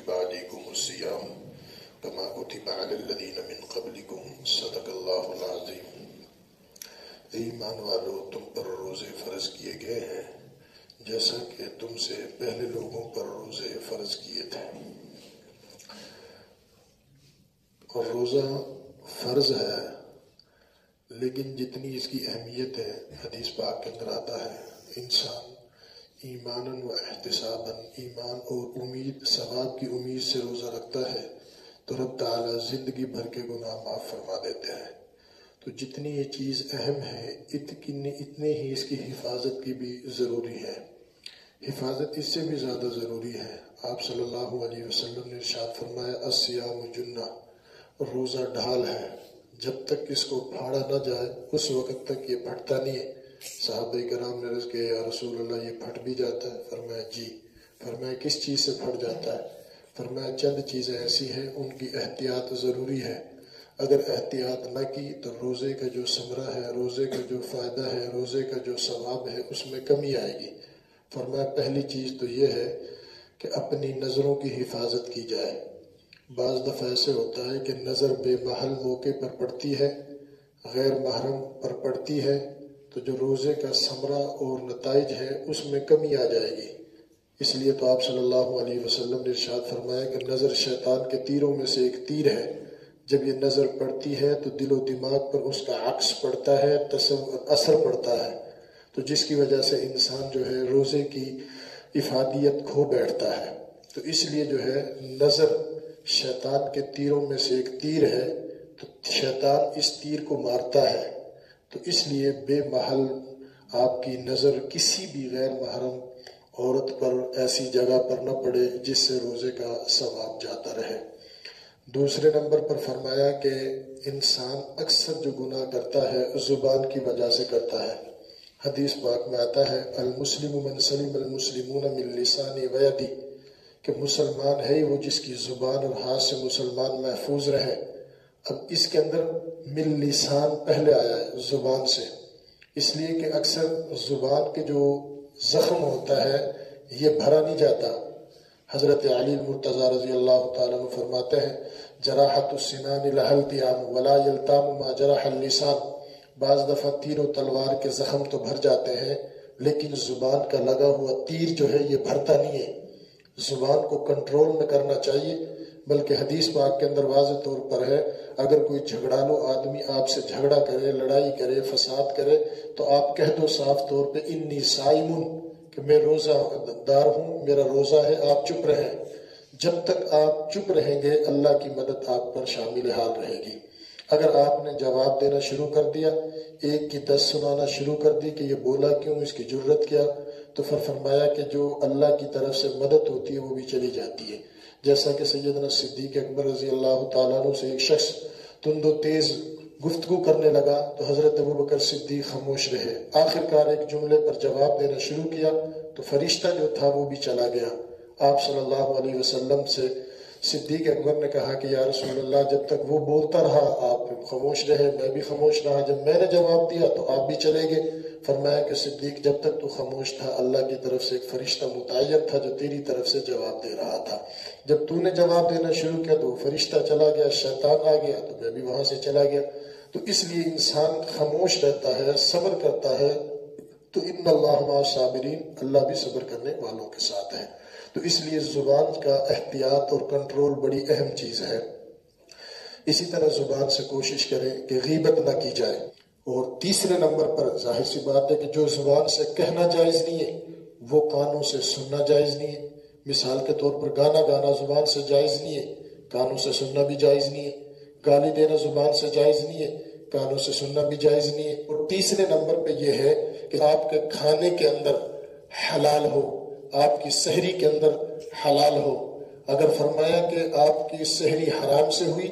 كتب عليكم الصيام كما كتب على الذين من قبلكم صدق اللہ العظیم۔ ایمان والو، تم پر روزے فرض کیے گئے ہیں جیسا کہ تم سے پہلے لوگوں پر روزے فرض کیے تھے۔ اور روزہ فرض ہے، لیکن جتنی اس کی اہمیت ہے حدیث پاک کے اندر آتا ہے، انسان ایماناً و احتساباً، ایمان اور امید، ثواب کی امید سے روزہ رکھتا ہے تو رب تعالیٰ زندگی بھر کے گناہ معاف فرما دیتے ہیں۔ تو جتنی یہ چیز اہم ہے اتنے ہی اس کی حفاظت کی بھی ضروری ہے۔ حفاظت اس سے بھی زیادہ ضروری ہے۔ آپ صلی اللہ علیہ وسلم نے ارشاد فرمایا الصیام جنہ، روزہ ڈھال ہے، جب تک اس کو پھاڑا نہ جائے اس وقت تک یہ پھٹتا نہیں ہے۔ صحابہ کرام نے عرض کیا یا رسول اللہ یہ پھٹ بھی جاتا ہے؟ فرمایا جی۔ فرمایا کس چیز سے پھٹ جاتا ہے؟ فرمایا چند چیزیں ایسی ہیں ان کی احتیاط ضروری ہے، اگر احتیاط نہ کی تو روزے کا جو ثمرہ ہے، روزے کا جو فائدہ ہے، روزے کا جو ثواب ہے اس میں کمی آئے گی۔ فرمایا پہلی چیز تو یہ ہے کہ اپنی نظروں کی حفاظت کی جائے۔ بعض دفعہ ایسے ہوتا ہے کہ نظر بے محل موقع پر پڑتی ہے، غیر محرم پر پڑتی ہے، تو جو روزے کا ثمرہ اور نتائج ہے اس میں کمی آ جائے گی۔ اس لیے تو آپ صلی اللہ علیہ وسلم نے ارشاد فرمایا کہ نظر شیطان کے تیروں میں سے ایک تیر ہے، جب یہ نظر پڑتی ہے تو دل و دماغ پر اس کا عکس پڑتا ہے، اثر پڑتا ہے، تو جس کی وجہ سے انسان جو ہے روزے کی افادیت کھو بیٹھتا ہے۔ تو اس لیے جو ہے نظر شیطان کے تیروں میں سے ایک تیر ہے، تو شیطان اس تیر کو مارتا ہے، تو اس لیے بے محل آپ کی نظر کسی بھی غیر محرم عورت پر ایسی جگہ پر نہ پڑے جس سے روزے کا ثواب جاتا رہے۔ دوسرے نمبر پر فرمایا کہ انسان اکثر جو گناہ کرتا ہے زبان کی وجہ سے کرتا ہے۔ حدیث پاک میں آتا ہے المسلم من سلم المسلمون من لسانی و یدی، کہ مسلمان ہے وہ جس کی زبان اور ہاتھ سے مسلمان محفوظ رہے۔ اب اس کے اندر من لسان پہلے آیا ہے زبان سے، اس لیے کہ اکثر زبان کے جو زخم ہوتا ہے یہ بھرا نہیں جاتا۔ حضرت علی المرتضیٰ رضی اللہ تعالیٰ عنہ فرماتے ہیں جراحت السنان لها التیام ولا یلتام ما جرح اللسان، بعض دفعہ تیر و تلوار کے زخم تو بھر جاتے ہیں لیکن زبان کا لگا ہوا تیر جو ہے یہ بھرتا نہیں ہے۔ زبان کو کنٹرول میں کرنا چاہیے، بلکہ حدیث پاک کے اندر واضح طور پر ہے اگر کوئی جھگڑالو آدمی آپ سے جھگڑا کرے، لڑائی کرے، فساد کرے تو آپ کہہ دو صاف طور پہ انی صائمن، کہ میں روزہ دار ہوں، میرا روزہ ہے، آپ چپ رہیں۔ جب تک آپ چپ رہیں گے اللہ کی مدد آپ پر شامل حال رہے گی۔ اگر آپ نے جواب دینا شروع کر دیا، ایک کی 10 سنانا شروع کر دی کہ یہ بولا کیوں، اس کی جرت کیا، تو پھر فرمایا کہ جو اللہ کی طرف سے مدد ہوتی ہے وہ بھی چلی جاتی ہے۔ جیسا کہ سیدنا صدیق اکبر رضی اللہ تعالیٰ عنہ سے ایک شخص تند و تیز گفتگو کرنے لگا تو حضرت ابوبکر صدیق خاموش رہے، آخر کار ایک جملے پر جواب دینا شروع کیا تو فرشتہ جو تھا وہ بھی چلا گیا۔ آپ صلی اللہ علیہ وسلم سے صدیق اکبر نے کہا کہ یا رسول اللہ جب تک وہ بولتا رہا آپ خاموش رہے، میں بھی خاموش رہا، جب میں نے جواب دیا تو آپ بھی چلے گئے۔ فرمایا کہ صدیق جب تک تو خاموش تھا اللہ کی طرف سے ایک فرشتہ متعین تھا جو تیری طرف سے جواب دے رہا تھا، جب تو نے جواب دینا شروع کیا تو وہ فرشتہ چلا گیا، شیطان آ گیا تو میں بھی وہاں سے چلا گیا۔ تو اس لیے انسان خاموش رہتا ہے، صبر کرتا ہے، تو ان اللہ مع الصابرین، اللہ بھی صبر کرنے والوں کے ساتھ ہے۔ تو اس لیے زبان کا احتیاط اور کنٹرول بڑی اہم چیز ہے۔ اسی طرح زبان سے کوشش کریں کہ غیبت نہ کی جائے۔ اور تیسرے نمبر پر ظاہر سی بات ہے کہ جو زبان سے کہنا جائز نہیں ہے وہ کانوں سے سننا جائز نہیں ہے۔ مثال کے طور پر گانا گانا زبان سے جائز نہیں ہے، کانوں سے سننا بھی جائز نہیں ہے۔ گالی دینا زبان سے جائز نہیں ہے، کانوں سے سننا بھی جائز نہیں ہے۔ اور تیسرے نمبر پہ یہ ہے کہ آپ کے کھانے کے اندر حلال ہو، آپ کی سحری کے اندر حلال ہو۔ اگر فرمایا کہ آپ کی سحری حرام سے ہوئی،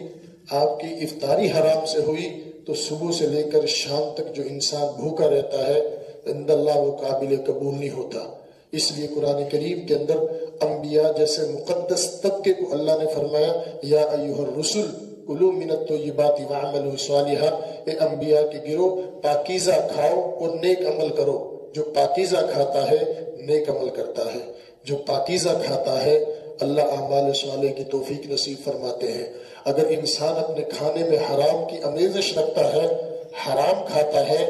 آپ کی افطاری حرام سے ہوئی، تو صبح سے لے کر شام تک جو انسان بھوکا رہتا ہے عند اللہ وہ قابل قبول نہیں ہوتا۔ اس لیے قرآن کریم کے اندر انبیاء جیسے مقدس طبقے کو اللہ نے فرمایا یا ایھا الرسل کلوا من الطیبات واعملوا صالحا، اے انبیاء کے گروہ پاکیزہ کھاؤ اور نیک عمل کرو۔ جو پاکیزہ کھاتا ہے نیک عمل کرتا ہے، جو پاکیزہ کھاتا ہے اللہ اعمال صالح کی توفیق نصیب فرماتے ہیں۔ اگر انسان اپنے کھانے میں حرام کی آمیزش رکھتا ہے، حرام کھاتا ہے،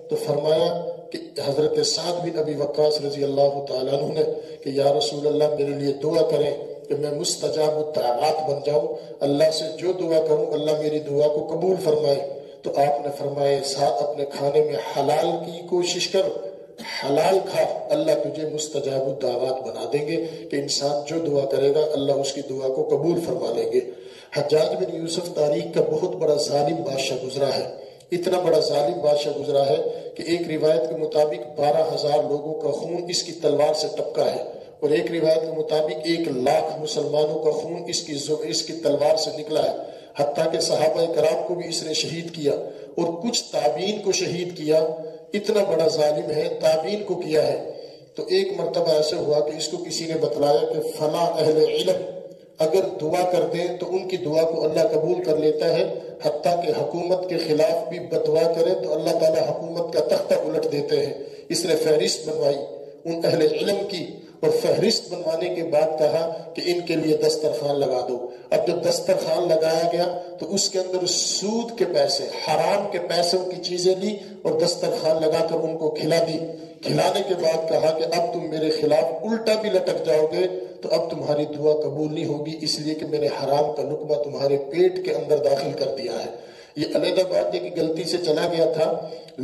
تو فرمایا کہ حضرت سعد بن ابی وقاص رضی اللہ تعالیٰ عنہ نے کہ یا رسول اللہ میرے لیے دعا کریں کہ میں مستجاب الدعوات بن جاؤں، اللہ سے جو دعا کروں اللہ میری دعا کو قبول فرمائے۔ تو آپ نے فرمایا ساتھ اپنے کھانے میں حلال کی کوشش کر، حلال کھا، اللہ تجھے مستجاب الدعوات بنا دیں گے کہ انسان جو دعا کرے گا اللہ اس کی دعا کو قبول فرما لیں گے۔ حجاج بن یوسف تاریخ کا بہت بڑا ظالم بادشاہ گزرا ہے، اتنا بڑا ظالم بادشاہ گزرا ہے کہ ایک روایت کے مطابق 12,000 لوگوں کا خون اس کی تلوار سے ٹپکا ہے، اور ایک روایت کے مطابق 1,00,000 مسلمانوں کا خون اس کی تلوار سے نکلا ہے، حتیٰ کہ صحابہ کرام کو بھی اس نے شہید کیا اور کچھ تابعین کو شہید کیا۔ اتنا بڑا ظالم ہے، تابعین کو کیا ہے۔ تو ایک مرتبہ ایسے ہوا کہ اس کو کسی نے بتلایا کہ فلاں اہل علم اگر دعا کر دیں تو ان کی دعا کو اللہ قبول کر لیتا ہے، حتیٰ کہ حکومت کے خلاف بھی بدعا کرے تو اللہ تعالیٰ حکومت کا تختہ الٹ دیتے ہیں۔ اس نے فہرست بنوائی ان اہل علم کی، اور فہرست بنوانے کے بعد کہا کہ ان کے لیے دسترخوان لگا دو۔ اب جب دسترخوان لگایا گیا تو اس کے اندر سود کے پیسے، حرام کے پیسوں کی چیزیں لی اور دسترخوان لگا کر ان کو کھلا دی۔ کھلانے کے بعد کہا کہ اب تم میرے خلاف الٹا بھی لٹک جاؤ گے تو اب تمہاری دعا قبول نہیں ہوگی، اس لیے کہ میں نے حرام کا لقمہ تمہارے پیٹ کے اندر داخل کر دیا ہے۔ یہ علیحدہ بات ہے کہ غلطی سے چلا گیا تھا،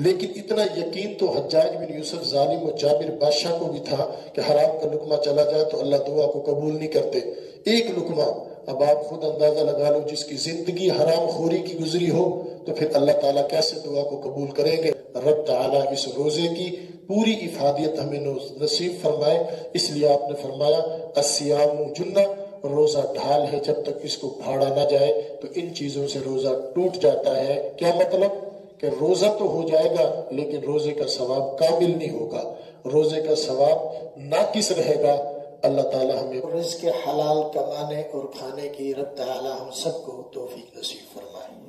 لیکن اتنا یقین تو حجاج بن یوسف ظالم و جابر بادشاہ کو بھی تھا کہ حرام کا لقمہ چلا جائے تو اللہ دعا کو قبول نہیں کرتے۔ ایک لقمہ، اب آپ خود اندازہ لگا لو، جس کی زندگی حرام خوری کی گزری ہو تو پھر اللہ تعالیٰ کیسے دعا کو قبول کریں گے۔ رب تعالیٰ اس روزے کی پوری افادیت ہمیں نصیب فرمائے۔ اس لیے آپ نے فرمایا الصیام جنہ، روزہ ڈھال ہے، جب تک اس کو پھاڑا نہ جائے تو ان چیزوں سے روزہ ٹوٹ جاتا ہے۔ کیا مطلب؟ کہ روزہ تو ہو جائے گا لیکن روزے کا ثواب کامل نہیں ہوگا، روزے کا ثواب ناقص رہے گا۔ اللہ تعالیٰ ہمیں رزق حلال کمانے اور کھانے کی رب تعالیٰ ہم سب کو توفیق نصیب فرمائے۔